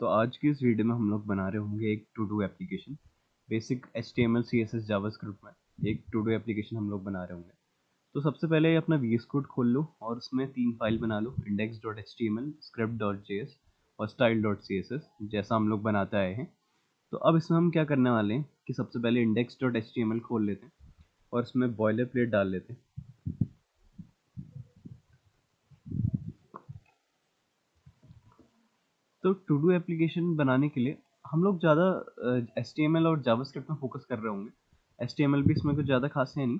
तो आज की इस वीडियो में हम लोग बना रहे होंगे एक to do application. Basic HTML CSS JavaScript में एक टू डू एप्लीकेशन हम लोग बना रहे होंगे। तो सबसे पहले अपना VS कोड खोल लो और उसमें 3 फाइल बना लो, index.html, script.js और style.css, जैसा हम लोग बनाते आए हैं। तो अब इसमें हम क्या करने वाले हैं कि सबसे पहले index.html खोल लेते हैं और इसमें बॉयलर प्लेट डाल लेते हैं। तो टू डू एप्लीकेशन बनाने के लिए हम लोग ज़्यादा HTML और जावास्क्रिप्ट में फोकस कर रहे होंगे। HTML भी इसमें कुछ ज़्यादा खास है नहीं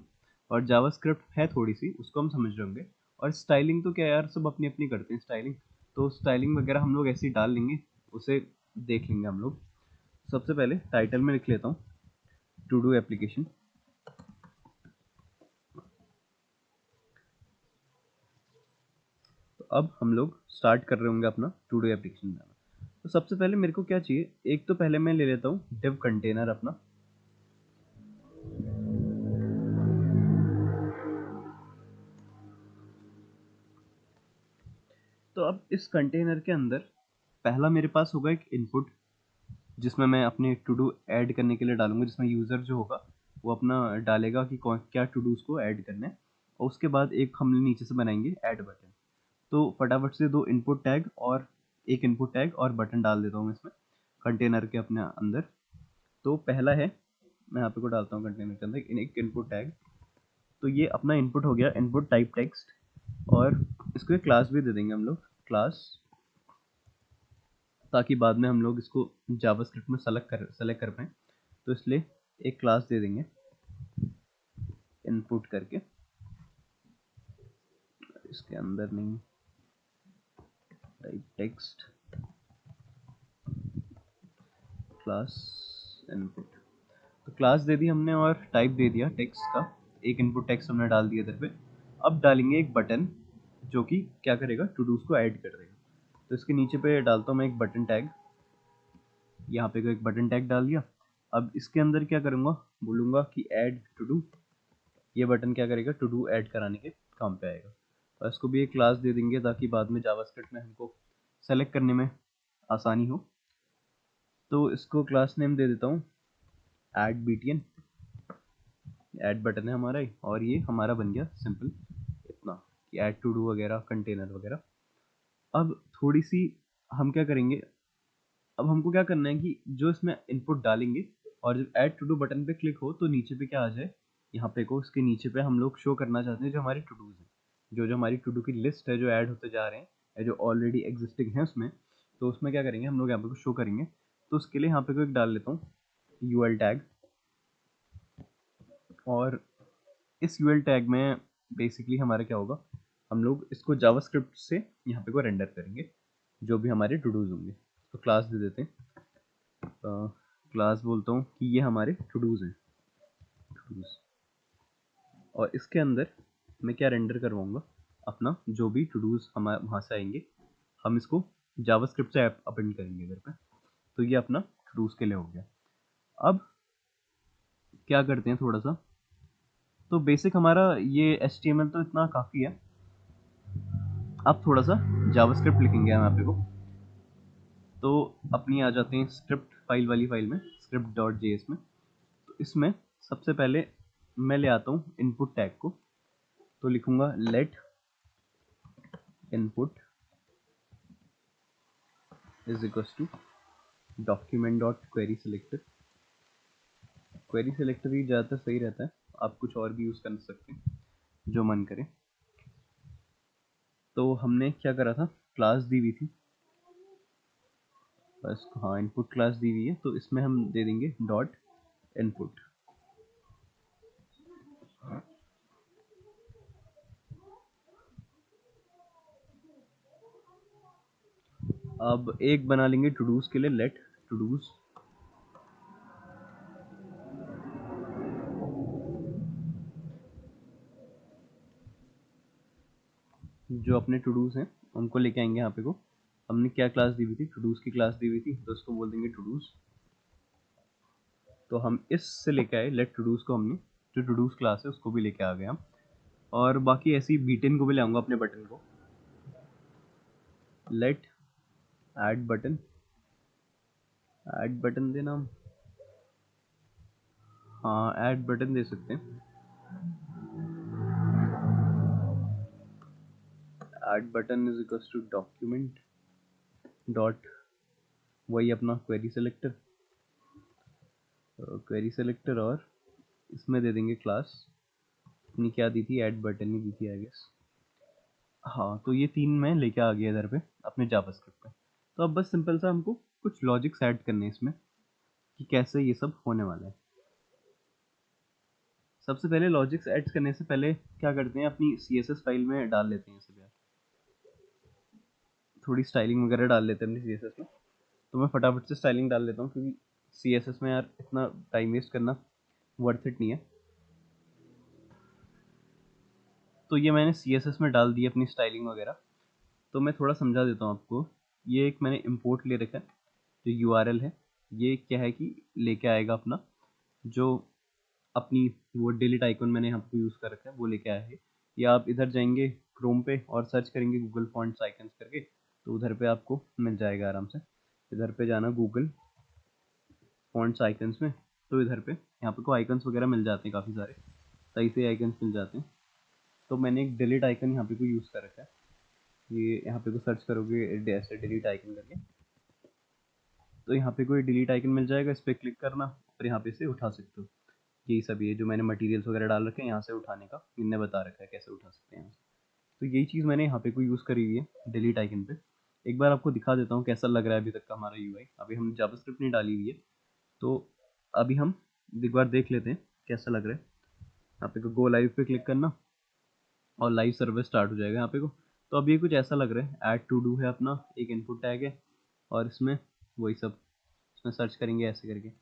और जावास्क्रिप्ट है थोड़ी सी, उसको हम समझ रहे होंगे। और स्टाइलिंग तो क्या यार, सब अपनी अपनी करते हैं स्टाइलिंग, तो स्टाइलिंग वगैरह हम लोग ऐसे ही डाल लेंगे, उसे देख लेंगे हम लोग। सबसे पहले टाइटल में लिख लेता हूँ टू डू एप्लीकेशन। तो अब हम लोग स्टार्ट कर रहे होंगे अपना टू डू एप्लीकेशन बनाना। तो सबसे पहले मेरे को क्या चाहिए, एक तो पहले मैं ले लेता हूँ डिव कंटेनर अपना। तो अब इस कंटेनर के अंदर पहला मेरे पास होगा एक इनपुट, जिसमें मैं अपने टू डू ऐड करने के लिए डालूंगा, जिसमें यूज़र जो होगा वो अपना डालेगा कि कौन क्या टू डूज को ऐड करना है। और उसके बाद एक हम नीचे से बनाएंगे ऐड बटन। तो फटाफट से 2 इनपुट टैग और एक इनपुट टैग और बटन डाल देता हूँ इसमें कंटेनर के अपने अंदर। तो पहला है, मैं यहाँ पे को डालता हूँ कंटेनर के अंदर एक इनपुट टैग। तो ये अपना इनपुट हो गया, इनपुट टाइप टेक्स्ट। और इसको एक क्लास भी दे देंगे हम लोग, क्लास, ताकि बाद में हम लोग इसको जावास्क्रिप्ट में सेलेक्ट कर पाएँ। तो इसलिए एक क्लास दे देंगे इनपुट करके, इसके अंदर नहीं, टाइप टेक्स्ट क्लास इनपुट। तो क्लास दे दी हमने और टाइप दे दिया टेक्स्ट का, एक इनपुट टेक्स्ट हमने डाल दिया इधर पे। अब डालेंगे एक बटन जो कि क्या करेगा, टू डूज को ऐड कर देगा। तो इसके नीचे पे डालता हूँ मैं एक बटन टैग, यहाँ पे एक बटन टैग डाल दिया। अब इसके अंदर क्या करूँगा, बोलूँगा कि ऐड टू डू। ये बटन क्या करेगा, टू डू ऐड कराने के काम पे आएगा। और इसको भी एक क्लास दे देंगे ताकि बाद में जावास्क्रिप्ट में हमको सेलेक्ट करने में आसानी हो। तो इसको क्लास नेम दे देता हूँ ऐड BTN, ऐड बटन है हमारा ही, और ये हमारा बन गया सिंपल इतना कि ऐड टू डू वगैरह, कंटेनर वगैरह। अब थोड़ी सी हम क्या करेंगे, अब हमको क्या करना है कि जो इसमें इनपुट डालेंगे और जब ऐड टू डू बटन पे क्लिक हो तो नीचे पे क्या आ जाए, यहाँ पे को इसके नीचे पे हम लोग शो करना चाहते हैं जो हमारी टू डूज हैं, जो जो हमारी टू डू की लिस्ट है जो ऐड होते जा रहे हैं या जो ऑलरेडी एग्जिस्टिंग है उसमें। तो उसमें क्या करेंगे हम लोग, यहाँ पे को शो करेंगे। तो उसके लिए यहाँ पे को एक डाल लेता हूँ UL टैग। और इस UL टैग में बेसिकली हमारा क्या होगा, हम लोग इसको जावास्क्रिप्ट से यहाँ पे को रेंडर करेंगे जो भी हमारे टू डूज होंगे। तो क्लास दे देते हैं, क्लास बोलता हूँ कि ये हमारे टू डूज हैं, टू डूज। और इसके अंदर मैं क्या रेंडर करवाऊंगा, अपना जो भी टू डूज हमारे वहाँ से आएंगे हम इसको जावास्क्रिप्ट से अपेंड करेंगे इधर पे। तो ये अपना टू डूज के लिए हो गया। अब क्या करते हैं थोड़ा सा, तो बेसिक हमारा ये HTML तो इतना काफ़ी है। अब थोड़ा सा जावास्क्रिप्ट लिखेंगे हम यहाँ पे को। तो अपनी आ जाते हैं स्क्रिप्ट फाइल वाली फाइल में, script.js में। तो इसमें सबसे पहले मैं ले आता हूँ इनपुट टैग को। तो लिखूंगा let input is equals to document dot query selector. Query selector ही ज़्यादातर सही रहता है, आप कुछ और भी यूज़ कर सकते हैं जो मन करे। तो हमने क्या करा था, क्लास दी हुई थी बस, हाँ इनपुट क्लास दी हुई है, तो इसमें हम दे देंगे डॉट इनपुट। अब एक बना लेंगे टू डूज के लिए, लेट टू डूज। जो अपने टू डूज हैं उनको लेके आएंगे यहाँ पे को। हमने क्या क्लास दी हुई थी, टू डूज की क्लास दी हुई थी, तो उसको बोल देंगे टू डूज। तो हम इससे लेके आए लेट टू डूज को, हमने जो टू डूज क्लास है उसको भी लेके आ गए हम। और बाकी ऐसे ही बीटेन को भी लाऊंगा अपने बटन को, let add button. Add button देना हम, हाँ ऐड बटन दे सकते हैं। Add button is equals to document dot, वही अपना क्वेरी सेलेक्टर, और इसमें दे देंगे क्लास अपनी, क्या दी थी, ऐड बटन ही दी थी आई गेस। हाँ तो ये 3 मैं लेके आ गया इधर पे अपने जावास्क्रिप्ट पे। तो अब बस सिंपल सा हमको कुछ लॉजिक्स ऐड करने हैं इसमें कि कैसे ये सब होने वाला है। सबसे पहले लॉजिक्स ऐड करने से पहले क्या करते हैं, अपनी CSS फाइल में डाल लेते हैं सब यार, थोड़ी स्टाइलिंग वगैरह डाल लेते हैं अपनी CSS में। तो मैं फटाफट से स्टाइलिंग डाल लेता हूँ, क्योंकि CSS में यार इतना टाइम वेस्ट करना वर्थ इट नहीं है। तो ये मैंने CSS में डाल दी अपनी स्टाइलिंग वगैरह। तो मैं थोड़ा समझा देता हूँ आपको। ये एक मैंने इंपोर्ट ले रखा है, जो URL है, ये क्या है कि लेके आएगा अपना जो अपनी वो डिलीट आइकन मैंने यहाँ पे यूज़ कर रखा है वो लेके आया है। या आप इधर जाएंगे क्रोम पे और सर्च करेंगे गूगल फॉन्ट्स आइकन्स करके, तो उधर पे आपको मिल जाएगा आराम से। इधर पे जाना गूगल फॉन्ट्स आइकन्स में, तो इधर पे यहाँ पे को आइकन्स वगैरह मिल जाते हैं, काफ़ी सारे सही से आइकन्स मिल जाते हैं। तो मैंने एक डिलीट आइकन यहाँ पे को यूज़ कर रखा है। ये यहाँ पे को सर्च करोगे ऐसे डिलीट आइकन करके, तो यहाँ पे कोई डिलीट आइकन मिल जाएगा, इस पर क्लिक करना और यहाँ पे से उठा सकते हो। यही सब ये जो मैंने मटेरियल्स वगैरह डाल रखे हैं यहाँ से उठाने का, इनने बता रखा है कैसे उठा सकते हैं यहाँ से। तो यही चीज़ मैंने यहाँ पे कोई यूज़ करी हुई है डिलीट आइकन पे। एक बार आपको दिखा देता हूँ कैसा लग रहा है अभी तक का हमारा UI। अभी हम जावास्क्रिप्ट नहीं डाली हुई है, तो अभी हम एक बार देख लेते हैं कैसा लग रहा है। यहाँ पे गो लाइव पे क्लिक करना और लाइव सर्वर स्टार्ट हो जाएगा यहाँ पे को। तो अभी कुछ ऐसा लग रहा है, ऐड टू डू है अपना, एक इनपुट टैग है और इसमें वही सब, इसमें सर्च करेंगे ऐसे करके।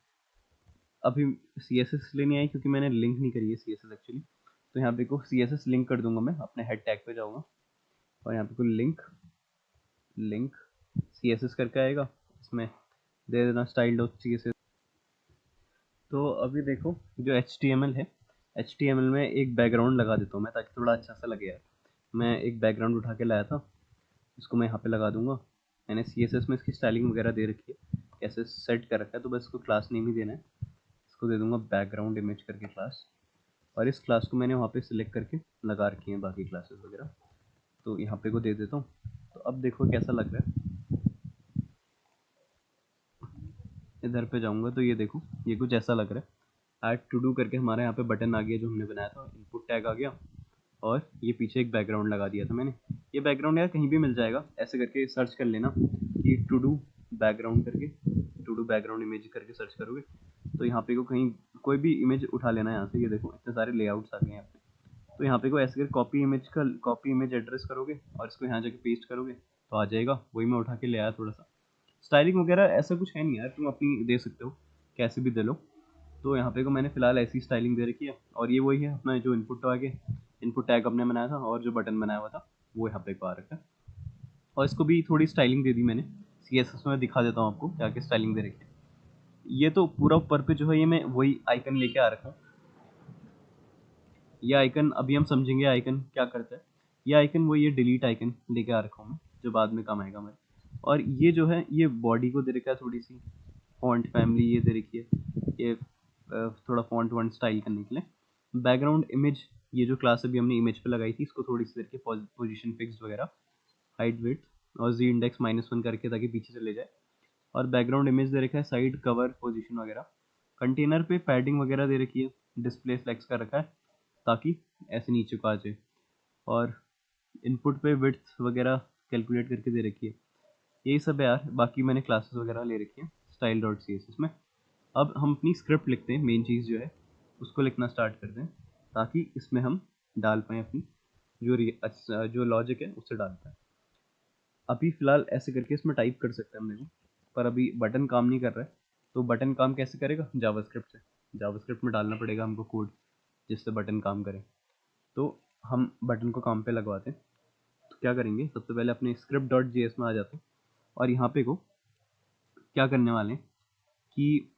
अभी CSS इसलिए नहीं आई क्योंकि मैंने लिंक नहीं करी है CSS एक्चुअली। तो यहाँ पे को CSS लिंक कर दूंगा, मैं अपने हेड टैग पे जाऊँगा और यहाँ पे को लिंक लिंक CSS करके आएगा, इसमें दे देना स्टाइल डॉट CSS। तो अभी देखो जो HTML है, HTML में एक बैकग्राउंड लगा देता हूँ मैं, ताकि थोड़ा अच्छा सा लगे यार। मैं एक बैकग्राउंड उठा के लाया था, इसको मैं यहाँ पे लगा दूंगा। मैंने CSS में इसकी स्टाइलिंग वगैरह दे रखी है, कैसे सेट कर रखा है, तो बस इसको क्लास नेम ही देना है। इसको दे दूंगा बैकग्राउंड इमेज करके क्लास, और इस क्लास को मैंने वहाँ पे सिलेक्ट करके लगा रखी हैं बाकी क्लासेस वगैरह। तो यहाँ पे को दे देता हूँ। तो अब देखो कैसा लग रहा है। इधर पे जाऊँगा तो ये देखो ये कुछ ऐसा लग रहा है। ऐड टू डू करके हमारे यहाँ पे बटन आ गया जो हमने बनाया था, इनपुट टैग आ गया, और ये पीछे एक बैकग्राउंड लगा दिया था मैंने। ये बैकग्राउंड यार कहीं भी मिल जाएगा, ऐसे करके सर्च कर लेना कि टू डू बैकग्राउंड करके, टू डू बैकग्राउंड इमेज करके सर्च करोगे तो यहाँ पे को कहीं कोई भी इमेज उठा लेना यहाँ से। ये देखो इतने सारे लेआउट्स आ गए यहाँ पे। तो यहाँ पे को ऐसे कर कॉपी इमेज एड्रेस करोगे और इसको यहाँ जाके पेस्ट करोगे तो आ जाएगा। वही मैं उठा के ले आया थोड़ा सा। स्टाइलिंग वगैरह ऐसा कुछ है नहीं यार, तुम अपनी दे सकते हो, कैसे भी दे लो। तो यहाँ पे को मैंने फिलहाल ऐसी स्टाइलिंग दे रखी है, और ये वही है अपना जो इनपुट टैग अपने बनाया था और जो बटन बनाया हुआ था वो यहाँ पे को आ रखा है। और इसको भी थोड़ी स्टाइलिंग दे दी मैंने। CSS में दिखा देता हूँ आपको क्या क्या स्टाइलिंग दे रखी है। ये तो पूरा ऊपर पे जो है ये मैं वही आइकन लेके आ रखा हूँ। ये आइकन अभी हम समझेंगे आइकन क्या करता है। ये आइकन वो ये डिलीट आइकन लेके आ रखा हूँ मैं, जो बाद में काम आएगा हमारे। और ये जो है ये बॉडी को दे रखा है थोड़ी सी फॉन्ट फैमिली, ये दे रखी है ये थोड़ा फॉन्ट वॉन्ट स्टाइल करने के लिए। बैकग्राउंड इमेज, ये जो क्लास अभी हमने इमेज पे लगाई थी इसको थोड़ी सी देर के पोजीशन फिक्स वगैरह, हाइट वेट और Z इंडेक्स -1 करके ताकि पीछे चले जाए। और बैकग्राउंड इमेज दे रखा है साइड कवर पोजीशन वगैरह। कंटेनर पे पैडिंग वगैरह दे रखी है, डिस्प्ले फ्लेक्स कर रखा है ताकि ऐसे नीचे को आ जाए। और इनपुट पे विड्थ वगैरह कैलकुलेट करके दे रखी है। यही सब है यार, बाकी मैंने क्लासेस वगैरह ले रखी है स्टाइल डॉट CSS में। अब हम अपनी स्क्रिप्ट लिखते हैं, मेन चीज़ जो है उसको लिखना स्टार्ट करते हैं ताकि इसमें हम डाल पाएँ अपनी जो लॉजिक है उससे डाल पाएँ। अभी फ़िलहाल ऐसे करके इसमें टाइप कर सकते हैं हम देखो, पर अभी बटन काम नहीं कर रहा है। तो बटन काम कैसे करेगा, जावास्क्रिप्ट से। जावास्क्रिप्ट में डालना पड़ेगा हमको कोड जिससे बटन काम करे। तो हम बटन को काम पे लगवाते हैं। तो क्या करेंगे, सबसे पहले अपने script डॉट JS में आ जाते हैं और यहाँ पे को क्या करने वाले हैं कि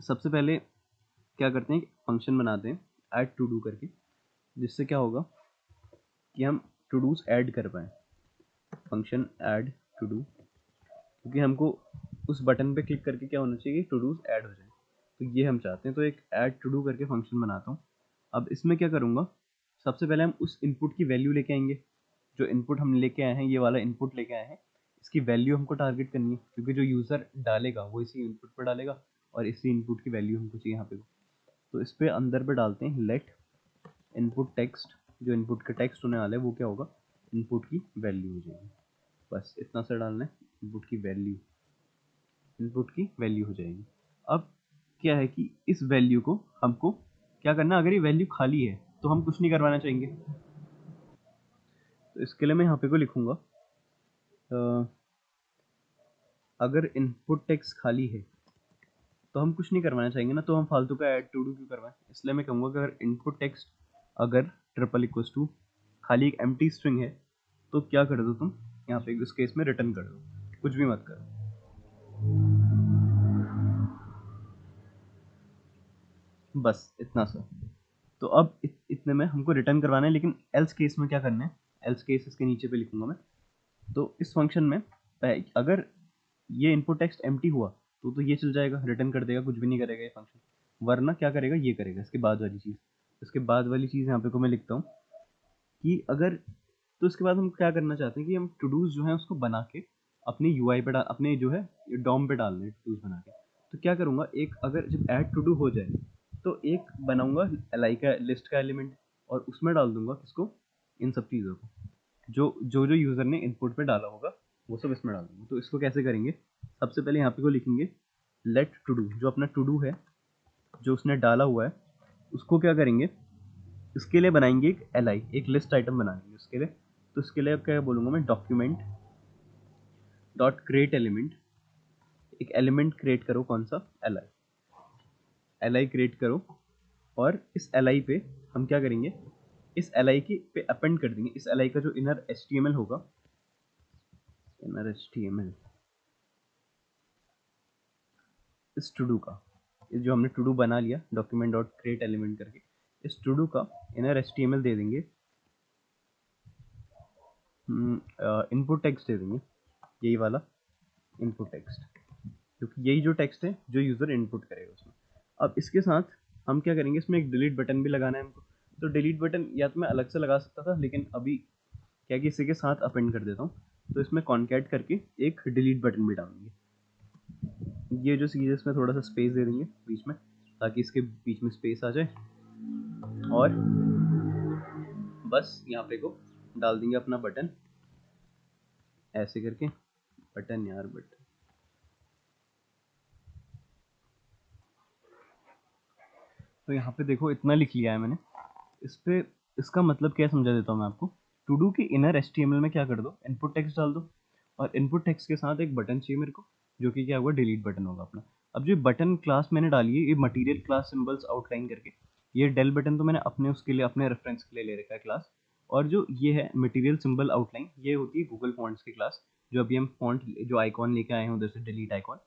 सबसे पहले क्या करते हैं, फंक्शन बनाते हैं ऐड टू डू करके, जिससे क्या होगा कि हम टू डूज ऐड कर पाएँ। फंक्शन ऐड टू डू, क्योंकि हमको उस बटन पे क्लिक करके क्या होना चाहिए, टू डूज ऐड हो जाए। तो ये हम चाहते हैं, तो एक ऐड टू डू करके फंक्शन बनाता हूँ। अब इसमें क्या करूँगा, सबसे पहले हम उस इनपुट की वैल्यू लेके आएंगे। जो इनपुट हम लेके आए हैं, ये वाला इनपुट लेके आए हैं, इसकी वैल्यू हमको टारगेट करनी है, क्योंकि जो यूज़र डालेगा वो इसी इनपुट पर डालेगा और इसी इनपुट की वैल्यू हमको चाहिए यहाँ पे। तो इस पे अंदर पे डालते हैं लेट इनपुट टेक्स्ट, जो इनपुट का टेक्स्ट होने वाला है वो क्या होगा, इनपुट की वैल्यू हो जाएगी। बस इतना सा डालना है, इनपुट की वैल्यू, इनपुट की वैल्यू हो जाएगी। अब क्या है कि इस वैल्यू को हमको क्या करना, अगर ये वैल्यू खाली है तो हम कुछ नहीं करवाना चाहेंगे। तो इसके लिए मैं यहाँ पे को लिखूंगा, अगर इनपुट टेक्स्ट खाली है तो हम कुछ नहीं करवाना चाहेंगे ना, तो हम फालतू का ऐड टू डू क्यों करवाएं। इसलिए मैं कहूँगा कि अगर इनपुट टेक्स्ट अगर ट्रिपल इक्वल्स टू खाली एक एम्प्टी स्ट्रिंग है, तो क्या कर दो तुम यहाँ पे इस केस में रिटर्न कर दो, कुछ भी मत करो। बस इतना सा। तो अब इतने में हमको रिटर्न करवाना है, लेकिन एल्स केस में क्या करना है, एल्स केस इसके नीचे पे लिखूंगा मैं। तो इस फंक्शन में अगर ये इनपुट टेक्स्ट एम्प्टी हुआ तो ये चल जाएगा, रिटर्न कर देगा, कुछ भी नहीं करेगा ये फंक्शन। वरना क्या करेगा, ये करेगा इसके बाद वाली चीज़। इसके बाद वाली चीज़ यहाँ पे को मैं लिखता हूँ कि अगर, तो इसके बाद हम क्या करना चाहते हैं कि हम टू डूज जो है उसको बना के अपने यूआई पे डाल, अपने जो है डॉम पे डालने टू डूज बना के। तो क्या करूँगा, एक अगर जब ऐड टू डू हो जाए तो एक बनाऊंगा एलाई का लिस्ट का एलिमेंट, और उसमें डाल दूंगा किसको, इन सब चीज़ों को, जो जो जो यूज़र ने इनपुट पे डाला होगा वो सब इसमें डाल दूंगा। तो इसको कैसे करेंगे, सबसे पहले यहाँ पे को लिखेंगे लेट टू डू, जो अपना टू डू है जो उसने डाला हुआ है उसको क्या करेंगे, इसके लिए बनाएंगे एक एल एक लिस्ट आइटम बनाएंगे उसके लिए। तो इसके लिए क्या बोलूँगा मैं, डॉक्यूमेंट डॉट क्रिएट एलिमेंट, एक एलिमेंट क्रिएट करो, कौन सा, एल आई क्रिएट करो। और इस एल आई पे हम क्या करेंगे, इस एल आई की पे अपेंड कर देंगे, इस एल आई का जो inner H T M L होगा, inner H T M L इस टू डू का, इस जो हमने टू डू बना लिया डॉक्यूमेंट डॉट क्रिएट एलिमेंट करके, इस टू डू का inner H T M L दे देंगे, इनपुट टेक्स्ट दे देंगे, यही वाला इनपुट टेक्स्ट, क्योंकि यही जो टेक्स्ट है जो यूज़र इनपुट करेगा उसमें। अब इसके साथ हम क्या करेंगे, इसमें एक डिलीट बटन भी लगाना है हमको। तो डिलीट बटन या तो मैं अलग से लगा सकता था, लेकिन अभी क्या कि इसी के साथ अपेंड कर देता हूँ। तो इसमें कॉन्कैट करके एक डिलीट बटन भी डालेंगे। ये जो चीज़ है इसमें थोड़ा सा स्पेस दे देंगे बीच में, ताकि इसके बीच में स्पेस आ जाए। और बस यहाँ पे को डाल देंगे अपना बटन, ऐसे करके, बटन यार बटन। तो यहाँ पे देखो इतना लिख लिया है मैंने। इस पे इसका मतलब क्या समझा देता हूँ मैं आपको। टू डू की इनर एचटीएमएल में क्या कर दो, इनपुट टेक्स्ट डाल दो, और इनपुट टेक्स्ट के साथ एक बटन चाहिए मेरे को, जो कि क्या होगा, डिलीट बटन होगा अपना। अब जो बटन क्लास मैंने डाली है, ये मटेरियल क्लास सिंबल्स आउटलाइन करके, ये डेल बटन तो मैंने अपने उसके लिए, अपने रेफरेंस के लिए ले रखा है क्लास। और जो ये है मटेरियल सिंबल आउटलाइन, ये होती है गूगल फॉन्ट्स की क्लास। जो अभी हम फॉन्ट जो आइकॉन लेके आए हैं उधर से, डिलीट आइकॉन,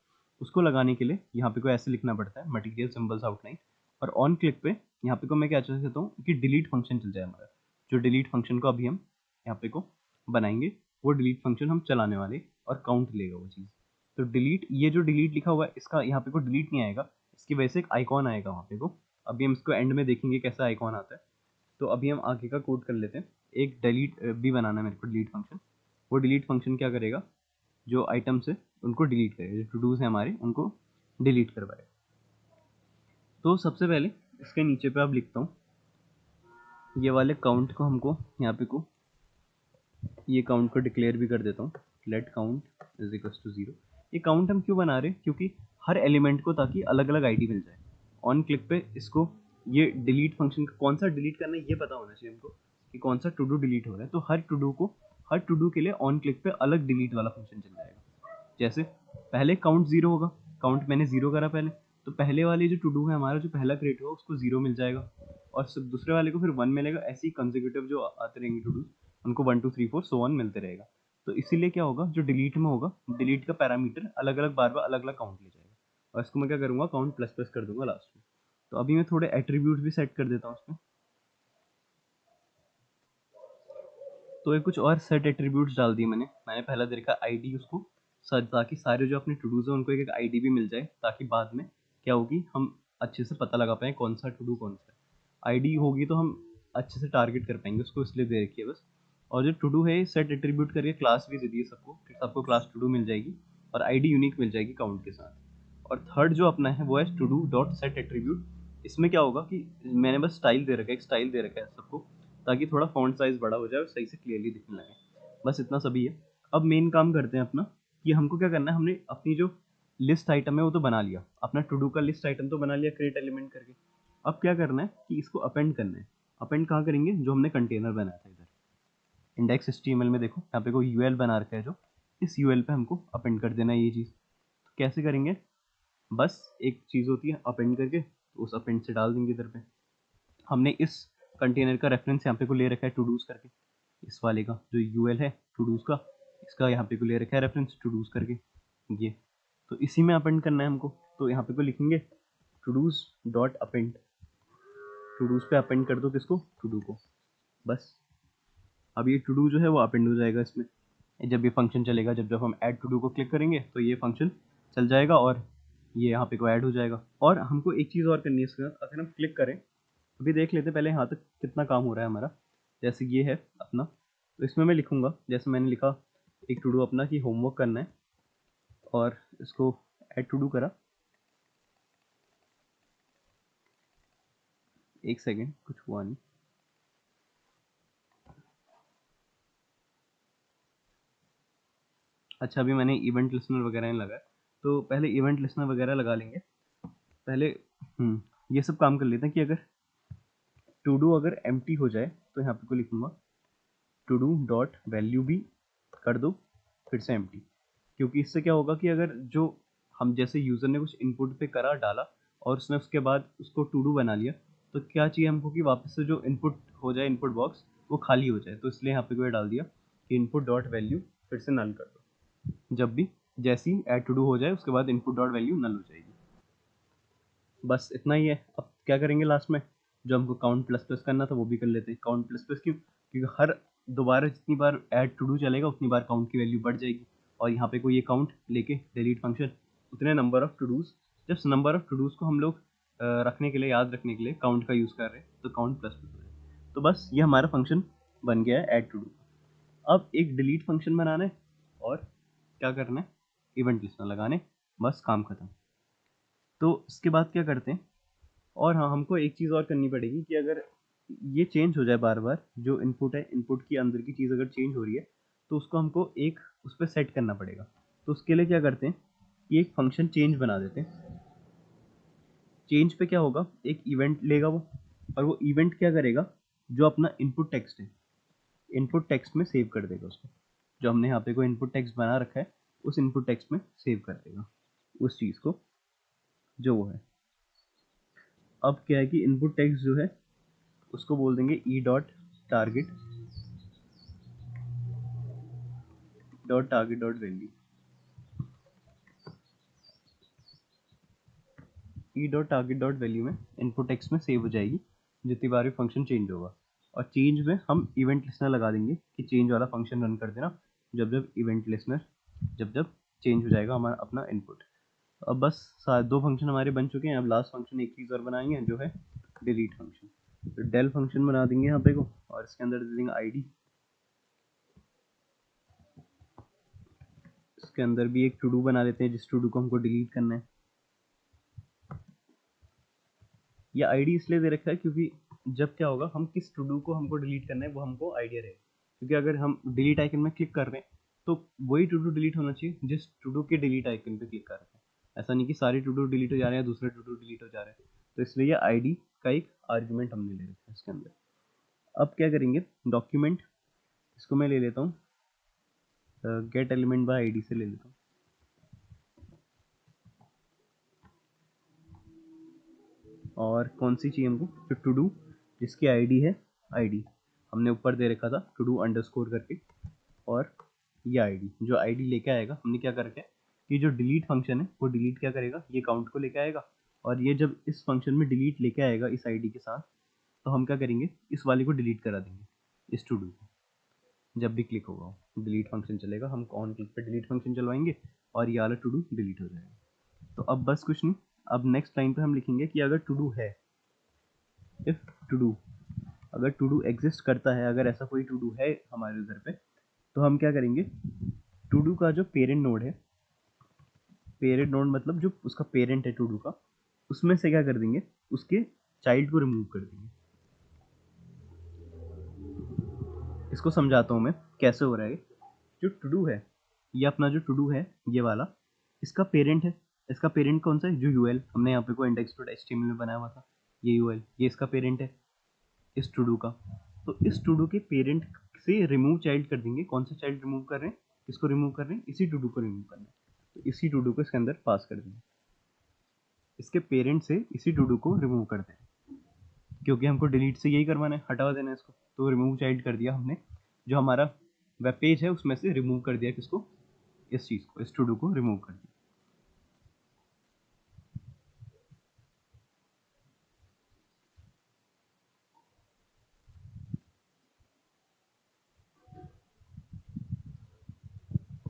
उसको लगाने के लिए यहाँ पे को ऐसे लिखना पड़ता है, मटेरियल सिंबल्स आउटलाइन। और ऑन क्लिक पे यहाँ पे को मैं क्या चाहता हूँ कि डिलीट फंक्शन चल जाए हमारा। जो डिलीट फंक्शन को अभी हम यहाँ पे को बनाएंगे, वो डिलीट फंक्शन हम चलाने वाले, और काउंट लेगा वो चीज़। तो डिलीट, ये जो डिलीट लिखा हुआ है इसका यहाँ पे को डिलीट नहीं आएगा, इसकी वजह से एक आइकॉन आएगा वहाँ पे को। अभी हम इसको एंड में देखेंगे कैसा आइकॉन आता है। तो अभी हम आगे का कोड कर लेते हैं। एक डिलीट भी बनाना है मेरे को, डिलीट फंक्शन। वो डिलीट फंक्शन क्या करेगा, जो आइटम्स है उनको डिलीट करेगा, जो टू डूज है हमारे उनको डिलीट करवाएगा। तो सबसे पहले इसके नीचे पे अब लिखता हूँ, ये वाले काउंट को हमको यहाँ पे को, ये काउंट को डिक्लेयर भी कर देता हूँ, let count is equals to 0। ये काउंट हम क्यों बना रहे हैं, क्योंकि हर एलिमेंट को ताकि अलग अलग आईडी मिल जाए। ऑन क्लिक पे इसको, ये डिलीट फंक्शन का कौन सा डिलीट करना है ये पता होना चाहिए हमको, कि कौन सा टू डू डिलीट हो रहा है। तो हर टू डू को, हर टू डू के लिए ऑन क्लिक पे अलग डिलीट वाला फंक्शन चल जाएगा। जैसे पहले काउंट 0 होगा, काउंट मैंने 0 करा पहले, तो पहले वाले जो टू डू है हमारा, जो पहला क्रिएट होगा उसको 0 मिल जाएगा, और सब दूसरे वाले को फिर 1 मिलेगा। ऐसे ही कंसेक्यूटिव जो आते रहेंगे टू डू, उनको 1 2 3 4 सो 1 मिलते रहेगा। तो इसीलिए क्या होगा, जो डिलीट में होगा, डिलीट का पैरामीटर अलग अलग बार बार अलग अलग काउंट ले जाएगा, और इसको मैं क्या करूँगा, काउंट प्लस प्लस कर दूंगा लास्ट में। तो अभी मैं थोड़े एट्रीब्यूट भी सेट कर देता हूँ उसमें। तो ये कुछ और सेट एट्रीब्यूट्स डाल दिए मैंने पहला दे रखा आईडी उसको ताकि सारे जो अपने टू डूज हैं उनको एक एक आईडी भी मिल जाए, ताकि बाद में क्या होगी हम अच्छे से पता लगा पाएँ कौन सा टू डू कौन सा है। आईडी होगी तो हम अच्छे से टारगेट कर पाएंगे उसको, इसलिए दे रखी है बस। और जो टू डू है सेट एट्रीब्यूट करके क्लास भी दे दी है सबको, कि सबको क्लास टू डू मिल जाएगी और आईडी यूनिक मिल जाएगी काउंट के साथ। और थर्ड जो अपना है वो है to do dot set attribute. इसमें क्या होगा कि मैंने बस स्टाइल दे रखा है, एक स्टाइल दे रखा है सबको, ताकि थोड़ा फॉन्ट साइज बड़ा हो जाए और सही से क्लियरली दिखने लगे। बस इतना सभी है। अब मेन काम करते हैं अपना, कि हमको क्या करना है। हमने अपनी जो लिस्ट आइटम है वो तो बना लिया, अपना टू डू का लिस्ट आइटम तो बना लिया क्रिएट एलिमेंट करके। अब क्या करना है कि इसको अपेंड करना है। अपेंड कहाँ करेंगे, जो हमने कंटेनर बनाया था इधर इंडेक्स HTML में, देखो यहाँ पे कोई UL बना रखा है, जो इस UL पे हमको अपेंड कर देना है ये चीज़। तो कैसे करेंगे, बस एक चीज़ होती है अपेंड करके, तो उस अपेंड से डाल देंगे इधर पे। हमने इस कंटेनर का रेफरेंस यहाँ पे को ले रखा है टू डूज करके, इस वाले का जो UL है टू डूज का, इसका यहाँ पे को ले रखा है रेफरेंस टू डूज करके ये। तो इसी में अपेंड करना है हमको। तो यहाँ पे को लिखेंगे to dos dot append, to dos पे अपेंड कर दो किसको, टू डू को। बस अब ये टू डू जो है वो अपेंड हो जाएगा इसमें। जब ये फंक्शन चलेगा, जब जब हम ऐड टू डू को क्लिक करेंगे तो ये फंक्शन चल जाएगा और ये यहाँ पे को ऐड हो जाएगा। और हमको एक चीज़ और करनी है इसके साथ, अगर हम क्लिक करें, अभी देख लेते हैं पहले यहाँ तक कितना काम हो रहा है हमारा। जैसे ये है अपना, तो इसमें मैं लिखूंगा, जैसे मैंने लिखा एक टू डू अपना कि होमवर्क करना है, और इसको ऐड टू डू करा। एक सेकेंड, कुछ हुआ नहीं। अच्छा, अभी मैंने इवेंट लिसनर वगैरह नहीं लगाया, तो पहले इवेंट लिसनर वगैरह लगा लेंगे पहले। ये सब काम कर लेते हैं कि अगर टू डू अगर एम्प्टी हो जाए तो यहाँ पे को लिखूंगा टू डू डॉट वैल्यू भी कर दो फिर से एम्प्टी। क्योंकि इससे क्या होगा कि अगर जो हम जैसे यूज़र ने कुछ इनपुट पे करा डाला और उसने उसके बाद उसको टू डू बना लिया, तो क्या चाहिए हमको कि वापस से जो इनपुट हो जाए, इनपुट बॉक्स वो खाली हो जाए। तो इसलिए यहाँ पे कोई डाल दिया कि इनपुट डॉट वैल्यू फिर से नल कर दो, जब भी जैसी ऐड टू डू हो जाए उसके बाद इनपुट डॉट वैल्यू नल हो जाएगी। बस इतना ही है। अब क्या करेंगे लास्ट में, जो हमको काउंट प्लस प्लस करना था वो भी कर लेते हैं। काउंट प्लस प्लस क्यों, क्योंकि हर दोबारा जितनी बार ऐड टू डू चलेगा उतनी बार काउंट की वैल्यू बढ़ जाएगी। और यहाँ पे कोई ये काउंट लेके डिलीट फंक्शन, उतने नंबर ऑफ टू डूज, जब नंबर ऑफ टू डूज को हम लोग रखने के लिए, याद रखने के लिए काउंट का यूज़ कर रहे हैं, तो काउंट प्लस प्लस हो जाए। तो बस ये हमारा फंक्शन बन गया है ऐड टू डू। अब एक डिलीट फंक्शन बनाना है और क्या करना है, इवेंट लिस्टनर लगाने, बस काम खत्म। तो इसके बाद क्या करते हैं, और हाँ, हमको एक चीज़ और करनी पड़ेगी कि अगर ये चेंज हो जाए बार बार, जो इनपुट है, इनपुट की अंदर की चीज़ अगर चेंज हो रही है, तो उसको हमको एक उस पर सेट करना पड़ेगा। तो उसके लिए क्या करते हैं कि एक फंक्शन चेंज बना देते हैं। चेंज पे क्या होगा, एक इवेंट लेगा वो, और वो इवेंट क्या करेगा, जो अपना इनपुट टेक्स्ट है, इनपुट टेक्स्ट में सेव कर देगा उसको। जो हमने यहाँ पे कोई इनपुट टेक्स्ट बना रखा है, उस इनपुट टेक्स्ट में सेव कर देगा उस चीज़ को, जो वो है। अब क्या है कि इनपुट टेक्स्ट जो है उसको बोल देंगे E dot target dot value. E dot target dot value में इनपुट टेक्स्ट में सेव हो जाएगी जितनी बार भी फंक्शन चेंज होगा। और चेंज में हम इवेंट लिसनर लगा देंगे कि चेंज वाला फंक्शन रन कर देना जब जब इवेंट लिसनर, जब जब चेंज हो जाएगा हमारा अपना इनपुट। अब बस दो फंक्शन हमारे बन चुके हैं। अब लास्ट फंक्शन एक चीज़ और बनाएंगे, जो है डिलीट फंक्शन। तो डेल फंक्शन बना देंगे यहाँ पे को, और इसके अंदर दे देंगे आईडी। इसके अंदर भी एक टू डू बना लेते हैं, जिस टू डू को हमको डिलीट करना है। ये आईडी इसलिए दे रखा है क्योंकि जब क्या होगा, हम किस टू डू को हमको डिलीट करना है वो हमको आइडिया रहे। क्योंकि अगर हम डिलीट आइकन में क्लिक कर रहे हैं तो वही टू डू डिलीट होना चाहिए जिस टू डू के डिलीट आइकन पे क्लिक कर रहे हैं। ऐसा नहीं कि सारे टू डू डिलीट हो जा रहे हैं, दूसरे टू डू डिलीट हो जा रहे हैं। तो इसलिए ये आईडी का एक आर्ग्यूमेंट हमने ले रखा है इसके अंदर। अब क्या करेंगे, डॉक्यूमेंट, इसको मैं ले लेता हूँ गेट एलिमेंट बाय आईडी से ले लेता हूँ। और कौन सी चाहिए हमको, जो टू डू जिसकी आईडी है, आईडी हमने ऊपर दे रखा था टू डू अंडरस्कोर करके। और ये आईडी, जो आईडी लेके आएगा, हमने क्या कर रखा है कि जो डिलीट फंक्शन है वो डिलीट क्या करेगा, ये काउंट को लेके आएगा। और ये जब इस फंक्शन में डिलीट लेके आएगा इस आईडी के साथ, तो हम क्या करेंगे, इस वाले को डिलीट करा देंगे, इस टू डू को। जब भी क्लिक होगा डिलीट फंक्शन चलेगा, हम ऑन क्लिक पे डिलीट फंक्शन चलवाएंगे और ये वाला टू डू डिलीट हो जाएगा। तो अब बस कुछ नहीं, अब नेक्स्ट लाइन पे हम लिखेंगे कि अगर टू डू है, इफ टू डू, अगर टू डू एग्जिस्ट करता है, अगर ऐसा कोई टू डू है हमारे यूजर पे, तो हम क्या करेंगे, टू डू का जो पेरेंट नोड है, पेरेंट नोड मतलब जो उसका पेरेंट है टू डू का, उसमें से क्या कर देंगे, उसके चाइल्ड को रिमूव कर देंगे। इसको समझाता हूँ मैं कैसे हो रहा है। जो टू डू है, ये अपना जो टू डू है ये वाला, इसका पेरेंट है। इसका पेरेंट कौन सा है, जो यूएल हमने यहाँ पे को index.html में बनाया हुआ था, ये यूएल, ये इसका पेरेंट है इस टू डू का। तो इस टू डू के पेरेंट से रिमूव चाइल्ड कर देंगे। कौन सा चाइल्ड रिमूव कर रहे हैं, किसको रिमूव कर रहे हैं, इसी टू डू को रिमूव करना है। तो इसी टू डू को इसके अंदर पास कर देंगे, इसके पेरेंट से इसी टू डू को रिमूव कर दें, क्योंकि हमको डिलीट से यही करवाना है, हटा देना है इसको। तो रिमूव चाइल्ड कर दिया हमने, जो हमारा वेब पेज है उसमें से रिमूव कर दिया किसको, इस चीज़ को, इस टू डू को रिमूव कर दिया।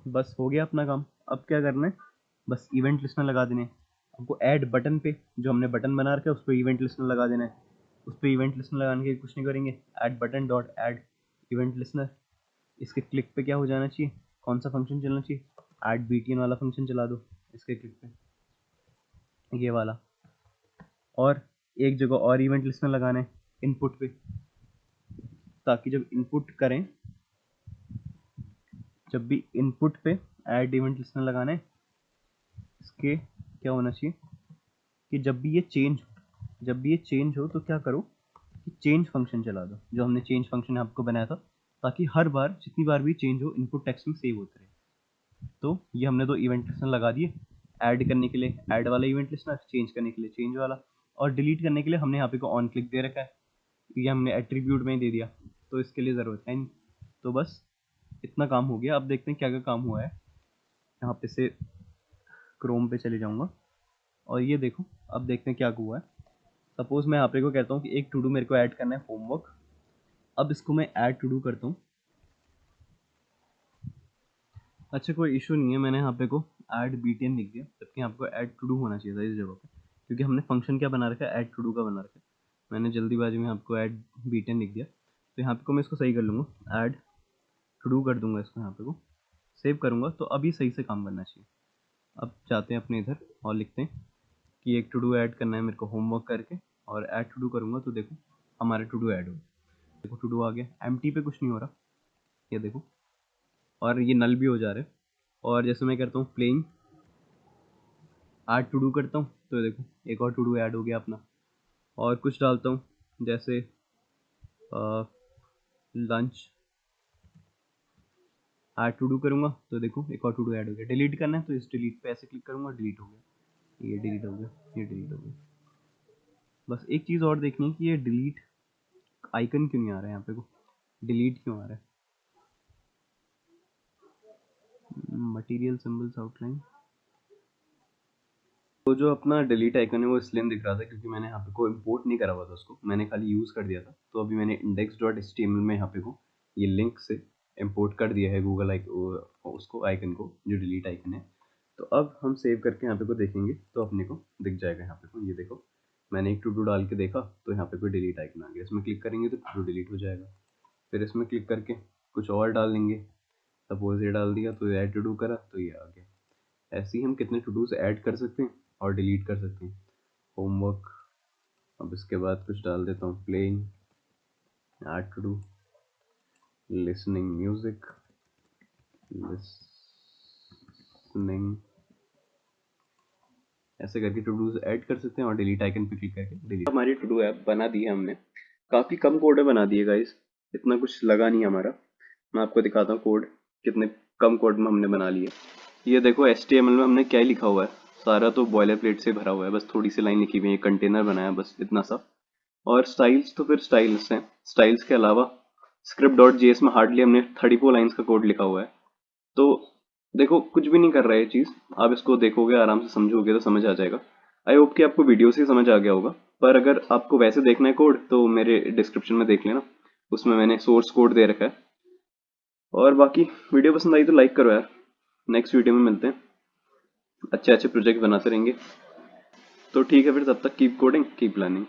बस हो गया अपना काम। अब क्या करना है, बस इवेंट लिस्टनर लगा देने हैं। हमको ऐड बटन पे, जो हमने बटन बना रखा है उस पर इवेंट लिस्टनर लगा देना है। उस पर इवेंट लिस्टनर लगाने के कुछ नहीं करेंगे, add button dot add event listener. इसके क्लिक पे क्या हो जाना चाहिए, कौन सा फंक्शन चलना चाहिए, ऐड बीटीएन वाला फंक्शन चला दो इसके क्लिक पे, ये वाला। और एक जगह और इवेंट लिस्टनर लगाना है इनपुट पे, ताकि जब इनपुट करें, जब भी इनपुट पे ऐड इवेंट लिस्टनर लगाना है, इसके क्या होना चाहिए कि जब भी ये चेंज, जब भी ये चेंज हो तो क्या करो कि चेंज फंक्शन चला दो, जो हमने चेंज फंक्शन आपको बनाया था, ताकि हर बार जितनी बार भी चेंज हो इनपुट टेक्स्ट में सेव होते रहे। तो ये हमने दो इवेंट लिस्टनर लगा दिए, ऐड करने के लिए ऐड वाला इवेंट लिस्टनर, चेंज करने के लिए चेंज वाला, और डिलीट करने के लिए हमने यहाँ पे को ऑन क्लिक दे रखा है, ये हमने एट्रीब्यूट में ही दे दिया, तो इसके लिए ज़रूरत है नहीं। तो बस इतना काम हो गया। अब देखते हैं क्या क्या काम हुआ है। यहाँ पे से क्रोम पे चले जाऊँगा और ये देखो, अब देखते हैं क्या हुआ है। सपोज मैं यहाँ पे को कहता हूँ कि एक टू डू मेरे को ऐड करना है, होमवर्क। अब इसको मैं ऐड टू डू करता हूँ। अच्छा कोई इशू नहीं है, मैंने यहाँ पे को ऐड बीटीएन लिख दिया, जबकि यहाँ पे ऐड टू डू होना चाहिए था इस जगह पे, क्योंकि हमने फंक्शन क्या बना रखा है, ऐड टू डू का बना रखा है। मैंने जल्दीबाजी में आपको ऐड बीटीएन लिख दिया। तो यहाँ पे को मैं इसको सही कर लूँगा, ऐड टू डू कर दूंगा इसको, यहाँ पे को सेव करूँगा तो अभी सही से काम करना चाहिए। अब जाते हैं अपने इधर और लिखते हैं कि एक टू डू ऐड करना है मेरे को होमवर्क करके, और ऐड टू डू करूँगा तो देखो हमारे टू डू ऐड हो, देखो टू डू आ गया। एम्प्टी पे कुछ नहीं हो रहा, ये देखो, और ये नल भी हो जा रहे हैं। और जैसे मैं करता हूँ प्लेइंग ऐड टू डू करता हूँ, तो देखो एक और टू डू ऐड हो गया अपना। और कुछ डालता हूँ जैसे लंच, ऐड टू डू करूँगा तो देखो एक और टू डू ऐड हो गया। डिलीट करना है तो इस डिलीट पे ऐसे क्लिक करूँगा, डिलीट हो गया, ये डिलीट हो गया, ये डिलीट हो गया। बस एक चीज़ और देखनी है कि ये डिलीट आइकन क्यों नहीं आ रहा है, यहाँ पे को डिलीट क्यों आ रहा है, मटेरियल सिंबल्स आउटलाइन। तो जो अपना डिलीट आइकन है वो इसलिए दिख रहा था क्योंकि मैंने यहाँ पे को इम्पोर्ट नहीं करा हुआ था उसको, मैंने खाली यूज़ कर दिया था। तो अभी मैंने index.html में यहाँ पे को ये लिंक से इम्पोर्ट कर दिया है गूगल उसको आइकन को, जो डिलीट आइकन है। तो अब हम सेव करके यहाँ पे को देखेंगे तो अपने को दिख जाएगा। यहाँ पे को ये देखो, मैंने एक टू डू डाल के देखा तो यहाँ पे कोई डिलीट आइकन आ गया, इसमें क्लिक करेंगे तो टू डू डिलीट हो जाएगा। फिर इसमें क्लिक करके कुछ और डाल देंगे, सपोज ये डाल दिया तो ऐड टू डू करा तो ये आ गया। ऐसे ही हम कितने टू डूज ऐड कर सकते हैं और डिलीट कर सकते हैं। होमवर्क, अब इसके बाद कुछ डाल देता हूँ playing, add to do, listening music, listening, ऐसे करके टू डूज ऐड कर सकते हैं और डिलीट आइकन पे क्लिक करके डिलीट। हमारी टू डू ऐप बना दी है हमने, काफ़ी कम कोड में बना दिए गाइस, इतना कुछ लगा नहीं हमारा। मैं आपको दिखाता हूँ कोड, कितने कम कोड में हमने बना लिए। ये देखो HTML में हमने क्या ही लिखा हुआ है, सारा तो बॉयलर प्लेट से भरा हुआ है, बस थोड़ी सी लाइन लिखी हुई है, कंटेनर बनाया बस इतना सा। और स्टाइल्स तो फिर स्टाइल्स हैं, स्टाइल्स के अलावा script.js में हार्डली हमने 34 लाइन्स का कोड लिखा हुआ है। तो देखो कुछ भी नहीं कर रहा है ये चीज़, आप इसको देखोगे आराम से समझोगे तो समझ आ जाएगा। आई होप कि आपको वीडियो से समझ आ गया होगा, पर अगर आपको वैसे देखना है कोड तो मेरे डिस्क्रिप्शन में देख लेना, उसमें मैंने सोर्स कोड दे रखा है। और बाकी वीडियो पसंद आई तो लाइक करो यार। नेक्स्ट वीडियो में मिलते हैं, अच्छे अच्छे प्रोजेक्ट बनाते रहेंगे। तो ठीक है फिर, तब तक कीप कोडिंग कीप लर्निंग।